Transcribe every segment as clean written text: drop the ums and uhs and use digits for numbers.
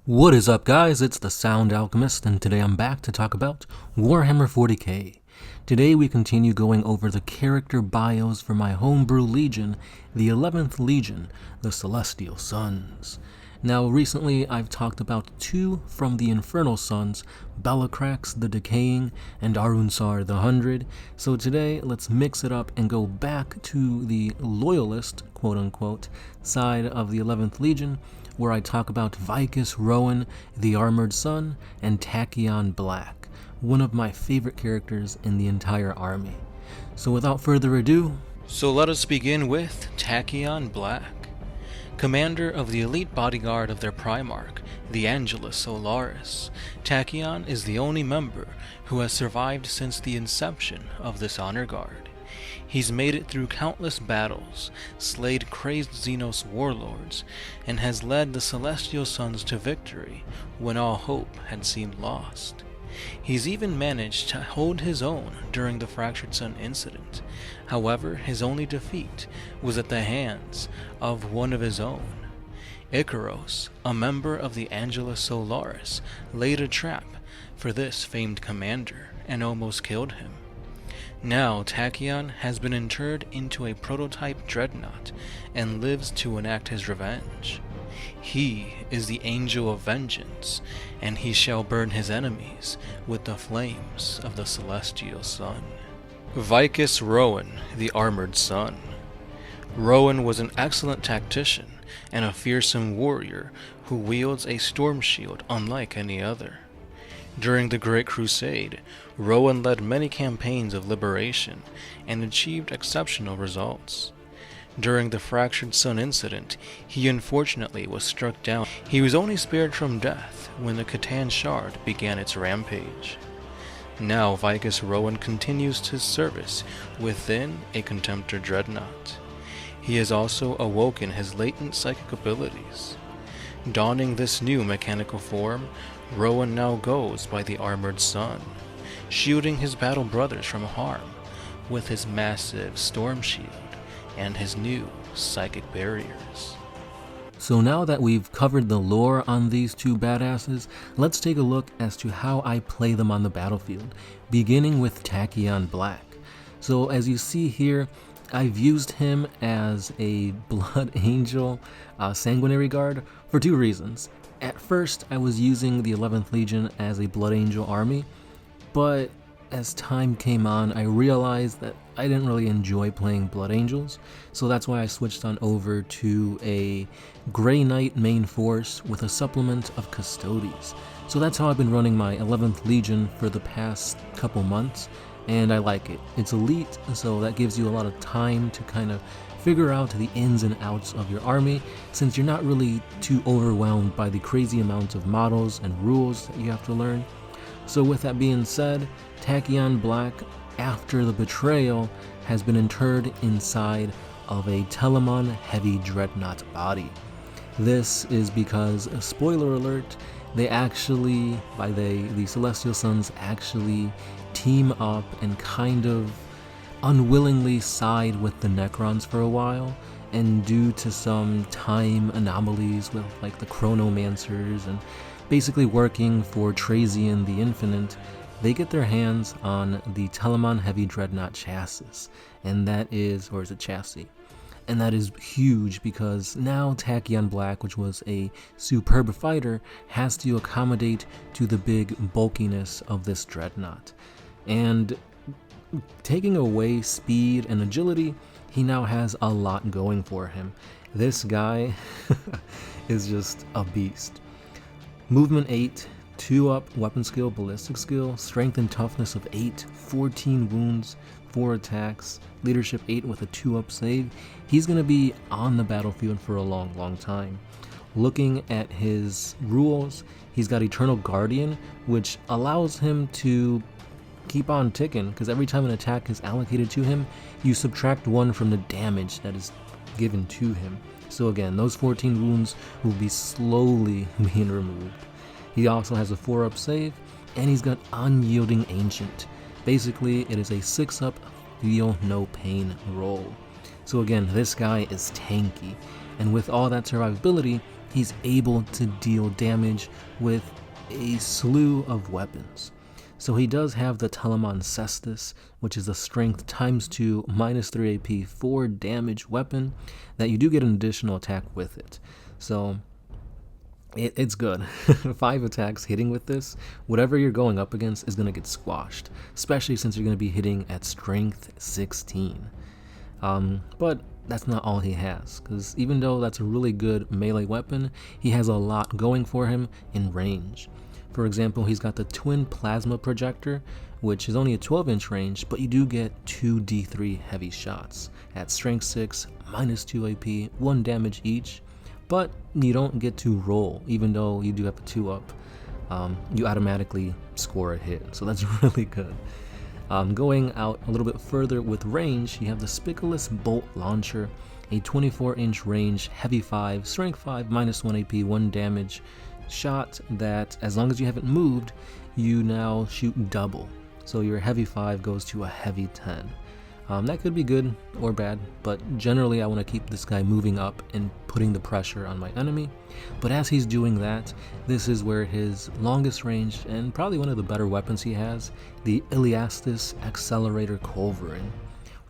What is up, guys? It's the Sound Alchemist, and today I'm back to talk about Warhammer 40K. Today we continue going over the character bios for my homebrew legion, the 11th Legion, the Celestial Sons. Now, recently I've talked about two from the Infernal Sons, Bellicrax the Decaying and Arunsar the 100, so today let's mix it up and go back to the Loyalist, quote-unquote, side of the 11th Legion, where I talk about Vykis Roen, the Armored Son, and Tachyon Black, one of my favorite characters in the entire army. So without further ado, let us begin with Tachyon Black, commander of the elite bodyguard of their Primarch, the Angelus Solaris. Tachyon is the only member who has survived since the inception of this honor guard. He's made it through countless battles, slayed crazed Xenos warlords, and has led the Celestial Sons to victory when all hope had seemed lost. He's even managed to hold his own during the Fractured Sun incident. However, his only defeat was at the hands of one of his own. Icaros, a member of the Angelus Solaris, laid a trap for this famed commander and almost killed him. Now Tachyon has been interred into a prototype dreadnought and lives to enact his revenge. He is the Angel of Vengeance, and he shall burn his enemies with the flames of the Celestial Sun. Vykis Roen, the Armored Son. Roen was an excellent tactician and a fearsome warrior who wields a storm shield unlike any other. During the Great Crusade, Roen led many campaigns of liberation and achieved exceptional results. During the Fractured Sun incident, he unfortunately was struck down. He was only spared from death when the Catan Shard began its rampage. Now Vykis Roen continues his service within a Contemptor dreadnought. He has also awoken his latent psychic abilities. Donning this new mechanical form, Roen now goes by the Armored Son, shielding his battle brothers from harm with his massive storm shield and his new psychic barriers. So now that we've covered the lore on these two badasses, let's take a look as to how I play them on the battlefield, beginning with Tachyon Black. So as you see here, I've used him as a Blood Angel Sanguinary Guard for two reasons. At first, I was using the 11th Legion as a Blood Angel army, but as time came on, I realized that I didn't really enjoy playing Blood Angels, so that's why I switched on over to a Grey Knight main force with a supplement of Custodes. So that's how I've been running my 11th Legion for the past couple months, and I like it. It's elite, so that gives you a lot of time to kind of figure out the ins and outs of your army, since you're not really too overwhelmed by the crazy amounts of models and rules that you have to learn. So with that being said, Tachyon Black, after the betrayal, has been interred inside of a Telemon heavy dreadnought body. This is because, spoiler alert, they actually, the Celestial Sons actually team up and kind of unwillingly side with the Necrons for a while, and due to some time anomalies with like the Chronomancers and basically working for Trazian the Infinite, they get their hands on the Telemon Heavy Dreadnought chassis, and that is, or is it chassis? And that is huge because now Tachyon Black, which was a superb fighter, has to accommodate to the big bulkiness of this dreadnought. And taking away speed and agility, he now has a lot going for him. This guy is just a beast. Movement 8, 2-up weapon skill, ballistic skill, strength and toughness of 8, 14 wounds, 4 attacks, leadership 8 with a 2-up save. He's going to be on the battlefield for a long time. Looking at his rules, he's got Eternal Guardian, which allows him to keep on ticking, because every time an attack is allocated to him, you subtract 1 from the damage that is given to him. So again, those 14 wounds will be slowly being removed. He also has a 4-up save, and he's got Unyielding Ancient. Basically, it is a 6-up feel no pain roll. So again, this guy is tanky, and with all that survivability, he's able to deal damage with a slew of weapons. So he does have the Telamon Cestus, which is a strength ×2 -3 AP 4 damage weapon that you do get an additional attack with it. So it's good. 5 attacks hitting with this, whatever you're going up against is going to get squashed, especially since you're going to be hitting at strength 16. But that's not all he has, because even though that's a really good melee weapon, he has a lot going for him in range. For example, he's got the Twin Plasma Projector, which is only a 12-inch range, but you do get 2 D3 heavy shots at strength 6, -2 AP, 1 damage each, but you don't get to roll. Even though you do have a 2-up, you automatically score a hit, so that's really good. Going out a little bit further with range, you have the Spickless Bolt Launcher, a 24-inch range, heavy 5, strength 5, -1 AP, 1 damage shot that, as long as you haven't moved, you now shoot double. So your heavy 5 goes to a heavy 10. That could be good or bad, but generally I want to keep this guy moving up and putting the pressure on my enemy. But as he's doing that, this is where his longest range, and probably one of the better weapons he has, the Iliastus Accelerator Culverin.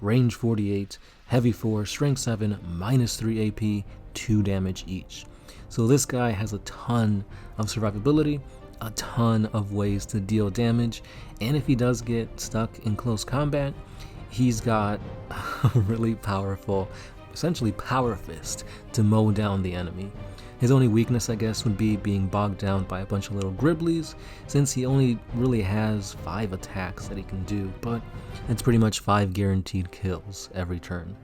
Range 48, heavy 4, strength 7, -3 AP, 2 damage each. So this guy has a ton of survivability, a ton of ways to deal damage, and if he does get stuck in close combat, he's got a really powerful, essentially power fist to mow down the enemy. His only weakness, I guess, would be being bogged down by a bunch of little Griblies, since he only really has 5 attacks that he can do, but it's pretty much 5 guaranteed kills every turn.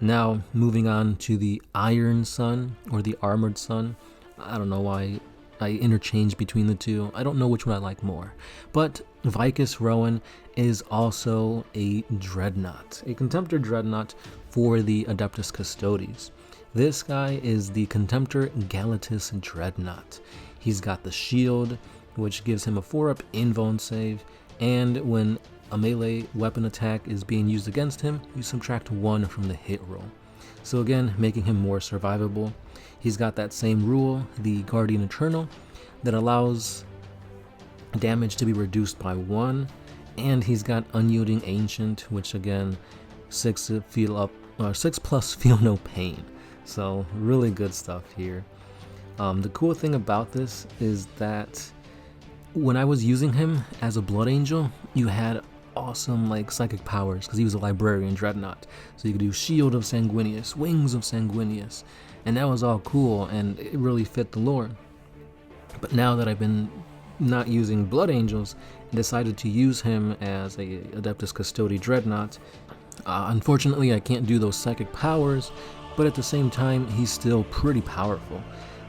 Now, moving on to the Iron Sun, or the Armored Sun. I don't know why I interchange between the two. I don't know which one I like more. But Vykis Roen is also a Dreadnought, a Contemptor Dreadnought for the Adeptus Custodes. This guy is the Contemptor Galatus Dreadnought. He's got the shield, which gives him a 4-up invuln save, and when a melee weapon attack is being used against him, you subtract 1 from the hit roll. So again, making him more survivable. He's got that same rule, the Guardian Eternal, that allows damage to be reduced by 1, and he's got Unyielding Ancient, which again, 6 plus feel no pain. So really good stuff here. The cool thing about this is that when I was using him as a Blood Angel, you had awesome like psychic powers because he was a Librarian Dreadnought. So you could do Shield of Sanguinius, Wings of Sanguinius, and that was all cool and it really fit the lore. But now that I've been not using Blood Angels and decided to use him as a Adeptus Custodi Dreadnought, unfortunately I can't do those psychic powers, but at the same time he's still pretty powerful.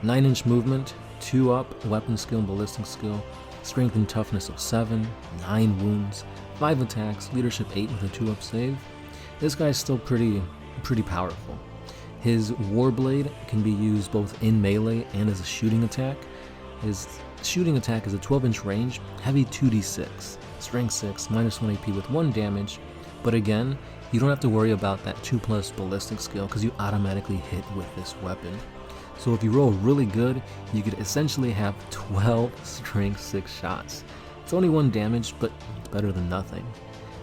9-inch movement, 2-up weapon skill and ballistic skill, strength and toughness of 7, 9 wounds, 5 attacks, leadership 8 with a 2-up save. This guy's still pretty powerful. His Warblade can be used both in melee and as a shooting attack. His shooting attack is a 12-inch range, heavy 2d6, strength 6, -1 AP with 1 damage, but again, you don't have to worry about that 2+ ballistic skill because you automatically hit with this weapon. So if you roll really good, you could essentially have 12 strength 6 shots. It's only 1 damage, but it's better than nothing.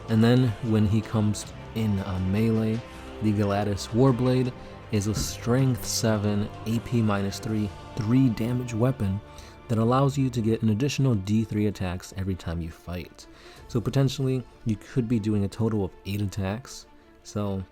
And then when he comes in melee, the Galatus Warblade is a strength 7, AP -3, 3 damage weapon that allows you to get an additional D3 attacks every time you fight. So potentially, you could be doing a total of 8 attacks. So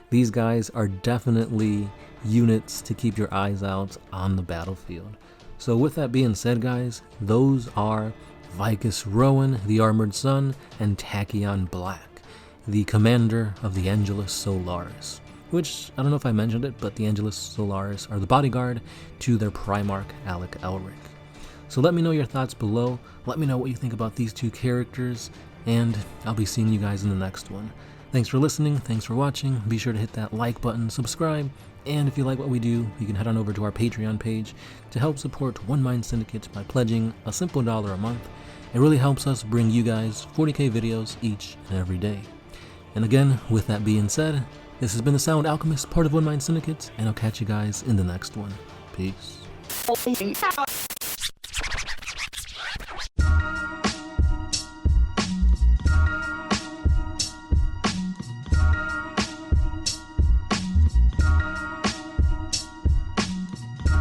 these guys are definitely units to keep your eyes out on the battlefield. So with that being said, guys, those are Vykis Roen, the Armored Sun, and Tachyon Black, the commander of the Angelus Solaris, which, I don't know if I mentioned it, but the Angelus Solaris are the bodyguard to their Primarch, Alec Elric. So let me know your thoughts below, let me know what you think about these two characters, and I'll be seeing you guys in the next one. Thanks for listening, thanks for watching, be sure to hit that like button, subscribe, and if you like what we do, you can head on over to our Patreon page to help support One Mind Syndicate by pledging a simple $1 a month. It really helps us bring you guys 40K videos each and every day. And again, with that being said, this has been the Sound Alchemist, part of One Mind Syndicate, and I'll catch you guys in the next one. Peace.